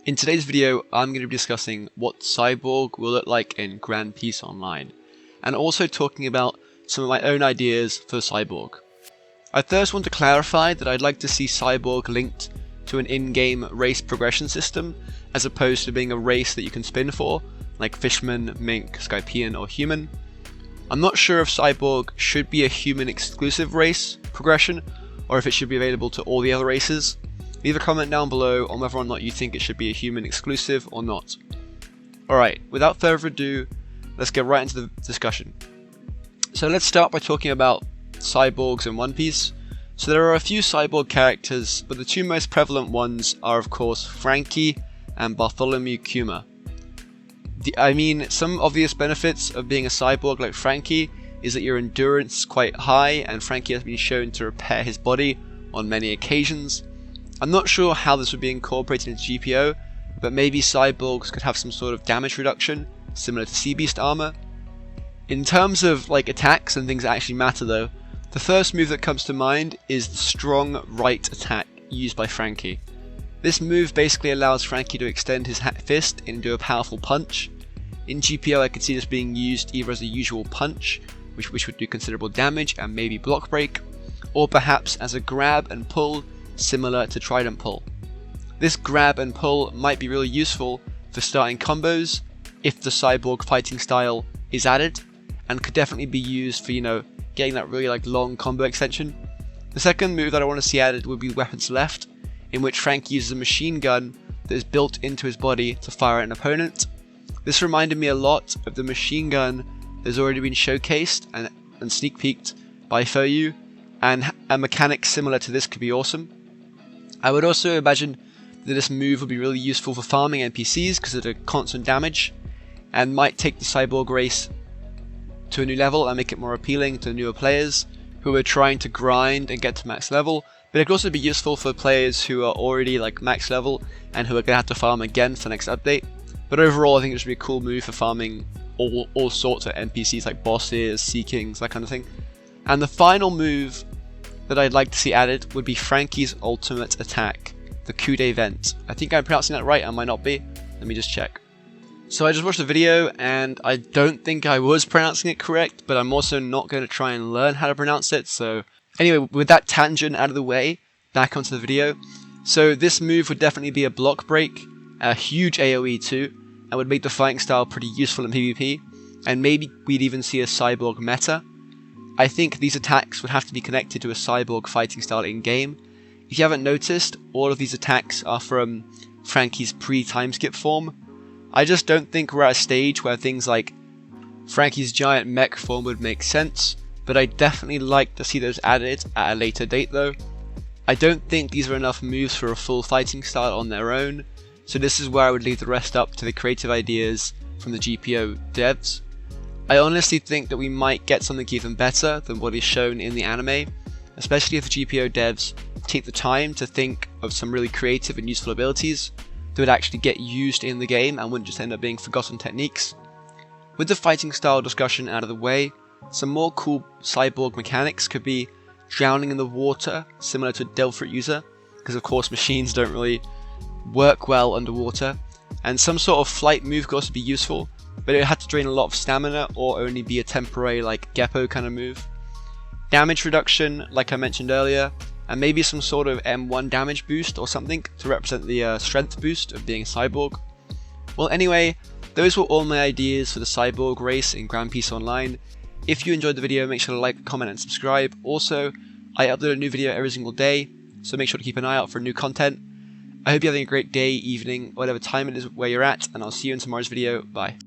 In today's video, I'm going to be discussing what Cyborg will look like in Grand Peace Online, and also talking about some of my own ideas for Cyborg. I first want to clarify that I'd like to see Cyborg linked to an in-game race progression system, as opposed to being a race that you can spin for, like Fishman, Mink, Skypean, or Human. I'm not sure if Cyborg should be a human-exclusive race progression, or if it should be available to all the other races. Leave a comment down below on whether or not you think it should be a human exclusive or not. Alright, without further ado, let's get right into the discussion. So let's start by talking about cyborgs in One Piece. So there are a few cyborg characters, but the two most prevalent ones are of course Franky and Bartholomew Kuma. Some obvious benefits of being a cyborg like Franky is that your endurance is quite high, and Franky has been shown to repair his body on many occasions. I'm not sure how this would be incorporated into GPO, but maybe cyborgs could have some sort of damage reduction, similar to Sea Beast armor. In terms of attacks and things that actually matter though, the first move that comes to mind is the strong right attack used by Franky. This move basically allows Franky to extend his fist into a powerful punch. In GPO I could see this being used either as a usual punch, which would do considerable damage and maybe block break, or perhaps as a grab and pull, similar to Trident Pull. This grab and pull might be really useful for starting combos if the cyborg fighting style is added, and could definitely be used for, getting that really long combo extension. The second move that I want to see added would be Weapons Left, in which Frank uses a machine gun that is built into his body to fire at an opponent. This reminded me a lot of the machine gun that has already been showcased and sneak peeked by Furyu, and a mechanic similar to this could be awesome. I would also imagine that this move would be really useful for farming NPCs because of the constant damage, and might take the cyborg race to a new level and make it more appealing to newer players who are trying to grind and get to max level. But it could also be useful for players who are already max level and who are going to have to farm again for the next update. But overall, I think it should be a cool move for farming all sorts of NPCs like bosses, Sea Kings, that kind of thing. And the final move that I'd like to see added would be Franky's ultimate attack, the Coup de Vent. I think I'm pronouncing that right, I might not be. Let me just check. So I just watched the video and I don't think I was pronouncing it correct, but I'm also not going to try and learn how to pronounce it. So anyway, with that tangent out of the way, back onto the video. So this move would definitely be a block break, a huge AoE too, and would make the fighting style pretty useful in PvP, and maybe we'd even see a cyborg meta. I think these attacks would have to be connected to a cyborg fighting style in-game. If you haven't noticed, all of these attacks are from Franky's pre-time skip form. I just don't think we're at a stage where things like Franky's giant mech form would make sense, but I'd definitely like to see those added at a later date though. I don't think these are enough moves for a full fighting style on their own, so this is where I would leave the rest up to the creative ideas from the GPO devs. I honestly think that we might get something even better than what is shown in the anime, especially if the GPO devs take the time to think of some really creative and useful abilities that would actually get used in the game and wouldn't just end up being forgotten techniques. With the fighting style discussion out of the way, some more cool cyborg mechanics could be drowning in the water, similar to a Delphoid user, because of course machines don't really work well underwater, and some sort of flight move could also be useful, but it would have to drain a lot of stamina or only be a temporary Geppo kind of move. Damage reduction, like I mentioned earlier, and maybe some sort of M1 damage boost or something to represent the strength boost of being a cyborg. Well anyway, those were all my ideas for the cyborg race in Grand Peace Online. If you enjoyed the video, make sure to like, comment and subscribe. Also, I upload a new video every single day, so make sure to keep an eye out for new content. I hope you're having a great day, evening, whatever time it is where you're at, and I'll see you in tomorrow's video. Bye.